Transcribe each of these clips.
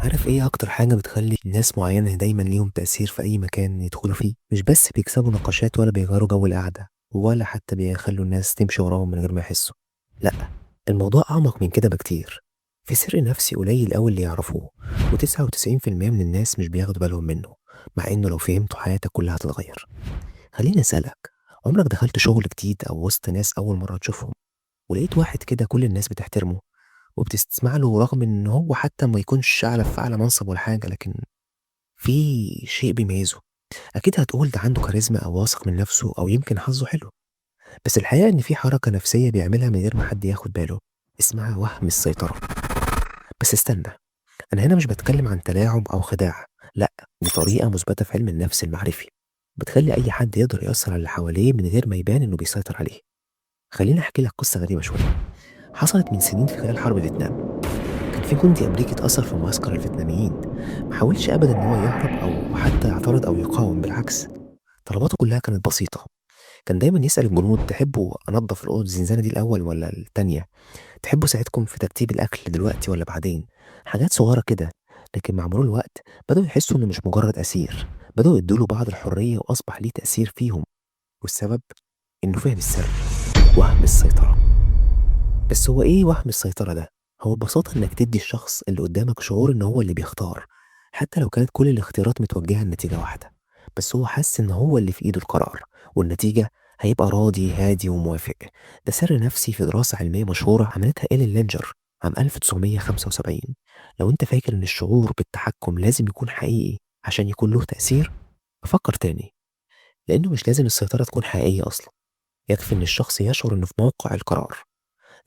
عارف ايه اكتر حاجة بتخلي ناس معينة دايما ليهم تأثير في اي مكان يدخلوا فيه؟ مش بس بيكسبوا نقاشات ولا بيغيروا جو القعدة ولا حتى بيخلوا الناس تمشي وراهم من غير ما يحسوا. لا، الموضوع اعمق من كده بكتير. في سر نفسي قليل قوي اللي يعرفوه، و99% من الناس مش بياخدوا بالهم منه، مع انه لو فهمته حياتك كلها هتتغير. خليني اسألك، عمرك دخلت شغل جديد او وسط ناس اول مرة تشوفهم ولقيت واحد كده كل الناس بتحترمه وبتسمع له رغم ان هو حتى ما يكونش اعلى منصب ولا حاجه، لكن في شيء بيميزه؟ اكيد هتقول ده عنده كاريزما او واثق من نفسه او يمكن حظه حلو. بس الحقيقه ان في حركه نفسيه بيعملها من غير ما حد ياخد باله، اسمها وهم السيطره. بس استنى، انا هنا مش بتكلم عن تلاعب او خداع، لا، دي طريقه مثبته في علم النفس المعرفي بتخلي اي حد يقدر يأثر على اللي حواليه من غير ما يبان انه بيسيطر عليه. خليني احكي لك قصه غريبه شويه، حصلت من سنين في خلال حرب فيتنام. كان في جندي أمريكي اتأثر في معسكر الفيتناميين، ما حاولش أبدا إن هو يهرب أو حتى يعترض أو يقاوم، بالعكس طلباته كلها كانت بسيطة. كان دايما يسأل الجنود: تحبوا أنظف الأوضة الزنزانة دي الأول ولا التانية؟ تحبوا أساعدكم في ترتيب الأكل دلوقتي ولا بعدين؟ حاجات صغيرة كده، لكن مع مرور الوقت بدأوا يحسوا إنه مش مجرد أسير، بدأوا يدوله بعض الحرية وأصبح ليه تأثير فيهم. والسبب إنه فهم السر: وهم السيطرة. بس هو إيه وهم السيطرة ده؟ هو ببساطة إنك تدي الشخص اللي قدامك شعور إن هو اللي بيختار، حتى لو كانت كل الاختيارات متوجهة لنتيجة واحدة، بس هو حاسس إن هو اللي في إيده القرار، والنتيجة هيبقى راضي هادي وموافق. ده سر نفسي في دراسة علمية مشهورة عملتها إيلين لينجر عام 1975. لو أنت فاكر إن الشعور بالتحكم لازم يكون حقيقي عشان يكون له تأثير، ففكر تاني، لأنه مش لازم السيطرة تكون حقيقية أصلا، يكفي إن الشخص يشعر إنه في موقع القرار.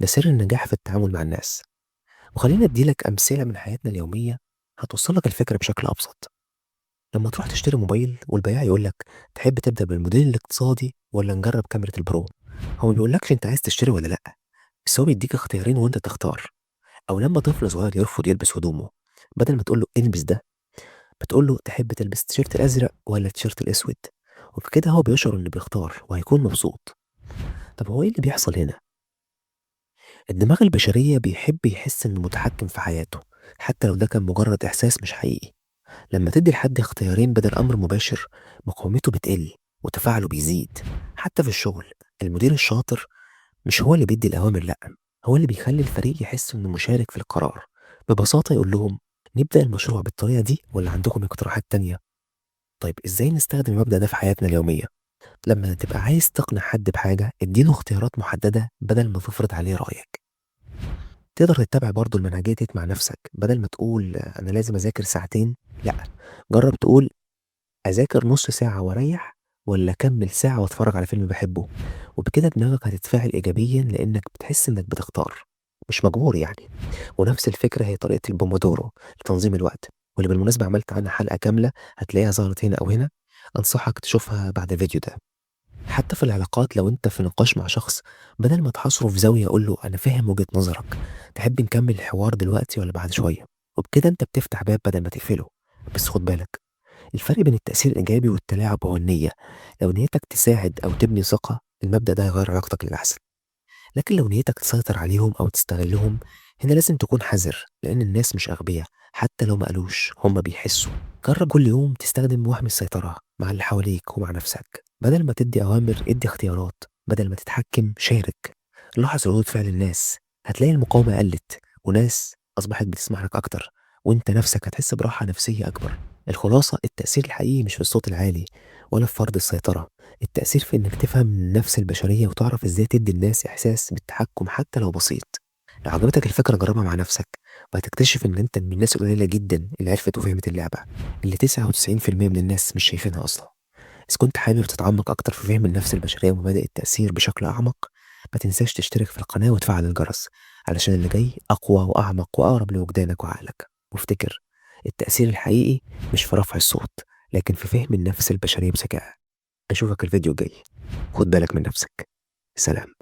ده سر النجاح في التعامل مع الناس. وخلينا اديلك امثله من حياتنا اليوميه هتوصلك الفكره بشكل ابسط. لما تروح تشتري موبايل والبياع يقول لك: تحب تبدا بالموديل الاقتصادي ولا نجرب كاميرا البرو؟ هو ما بيقولكش انت عايز تشتري ولا لا، بس هو بيديك اختيارين وانت تختار. او لما طفل صغير يرفض يلبس هدومه، بدل ما تقول له البس ده، بتقول له: تحب تلبس التيشيرت الازرق ولا التيشيرت الاسود؟ وبكده هو بيشعر انه بيختار وهيكون مبسوط. طب هو ايه اللي بيحصل هنا؟ الدماغ البشريه بيحب يحس انه متحكم في حياته، حتى لو ده كان مجرد احساس مش حقيقي. لما تدي لحد اختيارين بدل أمر مباشر، مقاومته بتقل وتفاعله بيزيد. حتى في الشغل، المدير الشاطر مش هو اللي بيدي الأوامر، لأ، هو اللي بيخلي الفريق يحس إنه مشارك في القرار. ببساطة يقول لهم: نبدأ المشروع بالطريقة دي ولا عندكم اقتراحات تانية؟ طيب إزاي نستخدم المبدأ ده في حياتنا اليومية؟ لما تبقى عايز تقنع حد بحاجة، اديله اختيارات محددة بدل ما تفرض عليه رأيك. تقدر تتبع برضو المنهجية دي مع نفسك، بدل ما تقول أنا لازم أذاكر ساعتين، لأ، جرب تقول: أذاكر نص ساعة وأريح ولا أكمل ساعة وأتفرج على فيلم بحبه؟ وبكده دماغك هتتفاعل إيجابيا لأنك بتحس إنك بتختار، مش مجبور يعني. ونفس الفكرة هي طريقة البومودورو لتنظيم الوقت، واللي بالمناسبة عملت عنها حلقة كاملة، هتلاقيها ظهرت هنا أو هنا، أنصحك تشوفها بعد الفيديو ده. حتى في العلاقات، لو أنت في نقاش مع شخص، بدل ما تحاصره في زاوية قول له: أنا فاهم وجهة نظرك، تحب نكمل الحوار دلوقتي ولا بعد شوية؟ وبكده أنت بتفتح باب بدل ما تقفله. بس خد بالك، الفرق بين التأثير الإيجابي والتلاعب هو النية. لو نيتك تساعد أو تبني ثقة، المبدأ ده هيغير علاقتك للأحسن. لكن لو نيتك تسيطر عليهم أو تستغلهم، هنا لازم تكون حذر، لأن الناس مش أغبياء، حتى لو ما قالوش هم بيحسوا. جرب كل يوم تستخدم وهم السيطرة مع اللي حواليك ومع نفسك، بدل ما تدي أوامر ادي اختيارات، بدل ما تتحكم شارك. لاحظ ردود فعل الناس، هتلاقي المقاومة قلت وناس أصبحت بتسمع لك أكتر، وأنت نفسك هتحس براحة نفسية أكبر. الخلاصة: التأثير الحقيقي مش في الصوت العالي ولا في فرض السيطرة، التأثير في إنك تفهم النفس البشرية وتعرف إزاي تدي الناس إحساس بالتحكم حتى لو بسيط. لو عجبتك الفكرة جربها مع نفسك، وهتكتشف إن أنت من الناس القليلة جدا اللي عرفت وفهمت اللعبة، اللي 99% من الناس مش شايفينها أصلا. إذا كنت حابب تتعمق أكتر في فهم النفس البشرية ومبادئ التأثير بشكل أعمق، ما تنساش تشترك في القناة وتفعل الجرس، علشان اللي جاي أقوى وأعمق وأقرب لوجدانك وعقلك. وافتكر، التأثير الحقيقي مش في رفع الصوت، لكن في فهم النفس البشرية بذكاء. أشوفك الفيديو الجاي، خد بالك من نفسك. سلام.